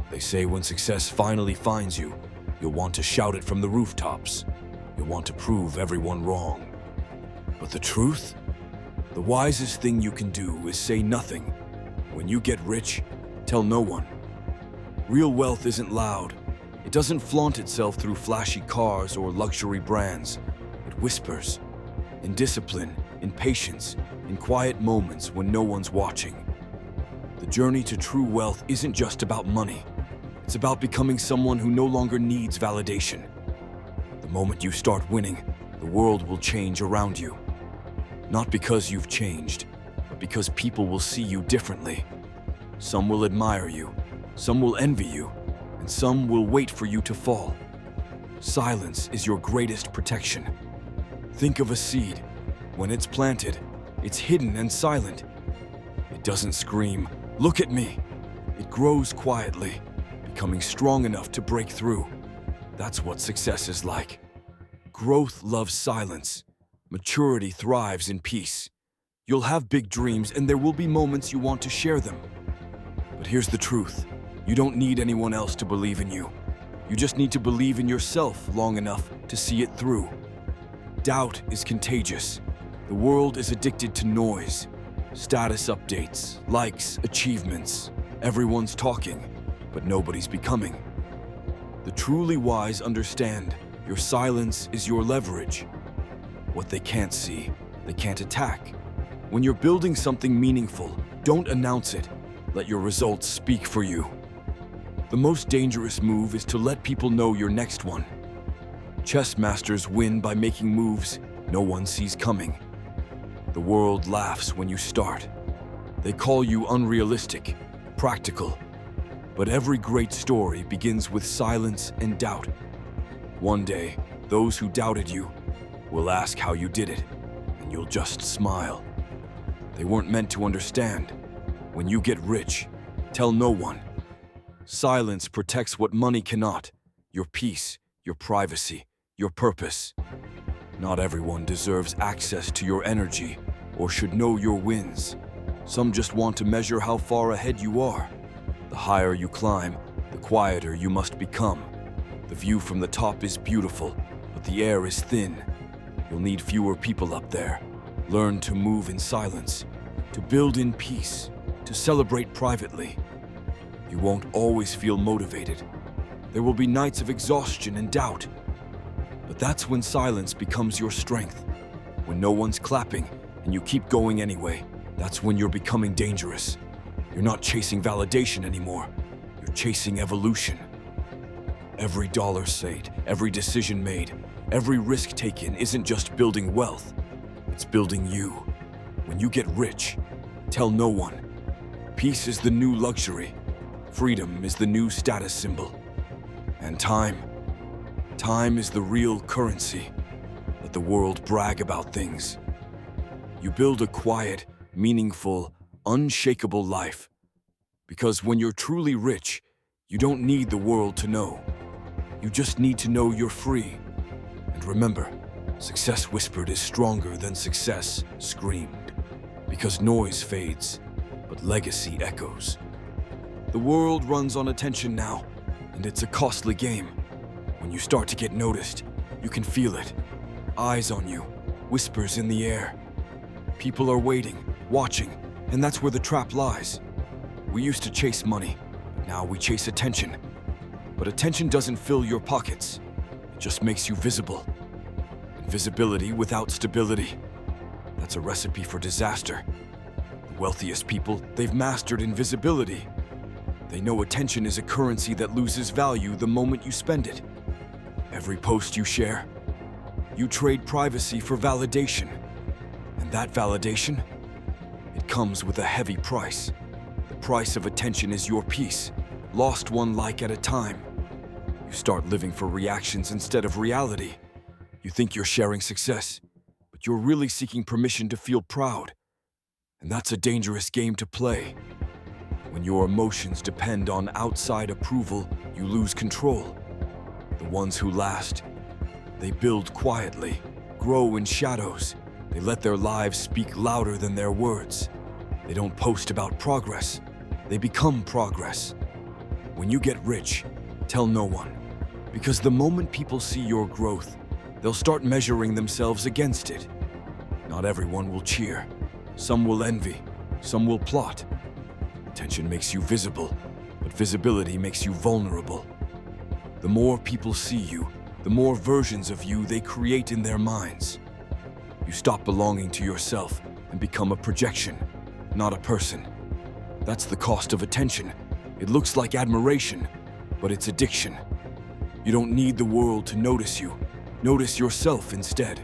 They say when success finally finds you, you'll want to shout it from the rooftops. You'll want to prove everyone wrong. But the truth? The wisest thing you can do is say nothing. When you get rich, tell no one. Real wealth isn't loud. It doesn't flaunt itself through flashy cars or luxury brands. It whispers, in discipline, in patience, in quiet moments when no one's watching. The journey to true wealth isn't just about money. It's about becoming someone who no longer needs validation. The moment you start winning, the world will change around you. Not because you've changed, but because people will see you differently. Some will admire you, some will envy you, and some will wait for you to fall. Silence is your greatest protection. Think of a seed. When it's planted, it's hidden and silent. It doesn't scream, "Look at me." It grows quietly, becoming strong enough to break through. That's what success is like. Growth loves silence. Maturity thrives in peace. You'll have big dreams, and there will be moments you want to share them. But here's the truth. You don't need anyone else to believe in you. You just need to believe in yourself long enough to see it through. Doubt is contagious. The world is addicted to noise. Status updates, likes, achievements. Everyone's talking, but nobody's becoming. The truly wise understand your silence is your leverage. What they can't see, they can't attack. When you're building something meaningful, don't announce it. Let your results speak for you. The most dangerous move is to let people know you're next one. Chess masters win by making moves no one sees coming. The world laughs when you start. They call you unrealistic, practical. But every great story begins with silence and doubt. One day, those who doubted you will ask how you did it, and you'll just smile. They weren't meant to understand. When you get rich, tell no one. Silence protects what money cannot: your peace, your privacy, your purpose. Not everyone deserves access to your energy or should know your wins. Some just want to measure how far ahead you are. The higher you climb, the quieter you must become. The view from the top is beautiful, but the air is thin. You'll need fewer people up there. Learn to move in silence, to build in peace, to celebrate privately. You won't always feel motivated. There will be nights of exhaustion and doubt. But that's when silence becomes your strength. When no one's clapping and you keep going anyway, that's when you're becoming dangerous. You're not chasing validation anymore. You're chasing evolution. Every dollar saved, every decision made, every risk taken isn't just building wealth. It's building you. When you get rich, tell no one. Peace is the new luxury. Freedom is the new status symbol. And time is the real currency. Let the world brag about things. You build a quiet, meaningful, unshakable life. Because when you're truly rich, you don't need the world to know. You just need to know you're free. And remember, success whispered is stronger than success screamed. Because noise fades, but legacy echoes. The world runs on attention now, and it's a costly game. When you start to get noticed, you can feel it. Eyes on you, whispers in the air. People are waiting, watching, and that's where the trap lies. We used to chase money, but now we chase attention. But attention doesn't fill your pockets. It just makes you visible. And visibility without stability, that's a recipe for disaster. The wealthiest people, they've mastered invisibility. They know attention is a currency that loses value the moment you spend it. Every post you share, you trade privacy for validation. And that validation, it comes with a heavy price. The price of attention is your peace, lost one like at a time. You start living for reactions instead of reality. You think you're sharing success, but you're really seeking permission to feel proud. And that's a dangerous game to play. When your emotions depend on outside approval, you lose control. The ones who last, they build quietly, grow in shadows. They let their lives speak louder than their words. They don't post about progress. They become progress. When you get rich, tell no one. Because the moment people see your growth, they'll start measuring themselves against it. Not everyone will cheer. Some will envy. Some will plot. Attention makes you visible, but visibility makes you vulnerable. The more people see you, the more versions of you they create in their minds. You stop belonging to yourself and become a projection, not a person. That's the cost of attention. It looks like admiration, but it's addiction. You don't need the world to notice you. Notice yourself instead.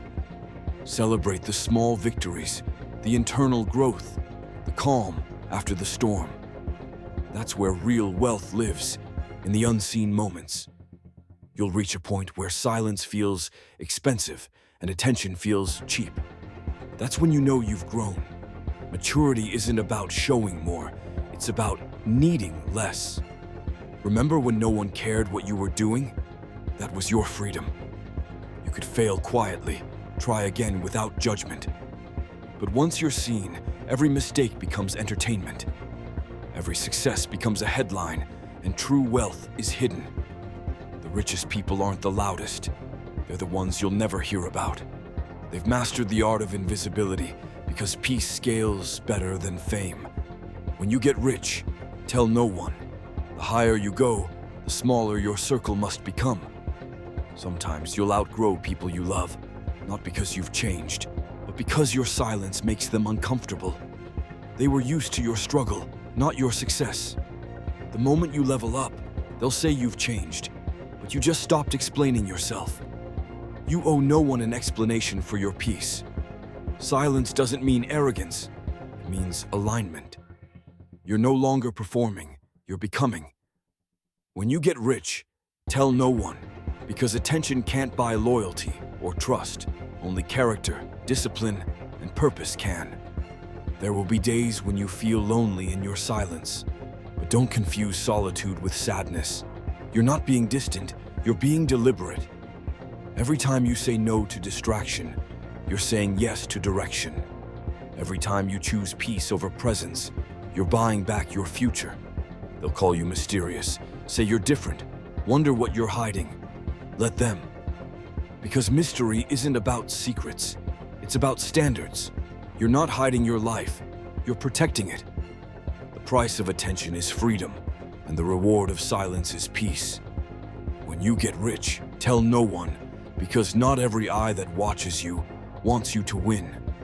Celebrate the small victories, the internal growth, the calm after the storm. That's where real wealth lives, in the unseen moments. You'll reach a point where silence feels expensive and attention feels cheap. That's when you know you've grown. Maturity isn't about showing more, it's about needing less. Remember when no one cared what you were doing? That was your freedom. You could fail quietly, try again without judgment. But once you're seen, every mistake becomes entertainment. Every success becomes a headline, and true wealth is hidden. The richest people aren't the loudest. They're the ones you'll never hear about. They've mastered the art of invisibility because peace scales better than fame. When you get rich, tell no one. The higher you go, the smaller your circle must become. Sometimes you'll outgrow people you love, not because you've changed, but because your silence makes them uncomfortable. They were used to your struggle, not your success. The moment you level up, they'll say you've changed, but you just stopped explaining yourself. You owe no one an explanation for your peace. Silence doesn't mean arrogance, it means alignment. You're no longer performing, you're becoming. When you get rich, tell no one, because attention can't buy loyalty or trust. Only character, discipline, and purpose can. There will be days when you feel lonely in your silence, but don't confuse solitude with sadness. You're not being distant, you're being deliberate. Every time you say no to distraction, you're saying yes to direction. Every time you choose peace over presence, you're buying back your future. They'll call you mysterious, say you're different, wonder what you're hiding. Let them. Because mystery isn't about secrets, it's about standards. You're not hiding your life, you're protecting it. The price of attention is freedom, and the reward of silence is peace. When you get rich, tell no one, because not every eye that watches you wants you to win.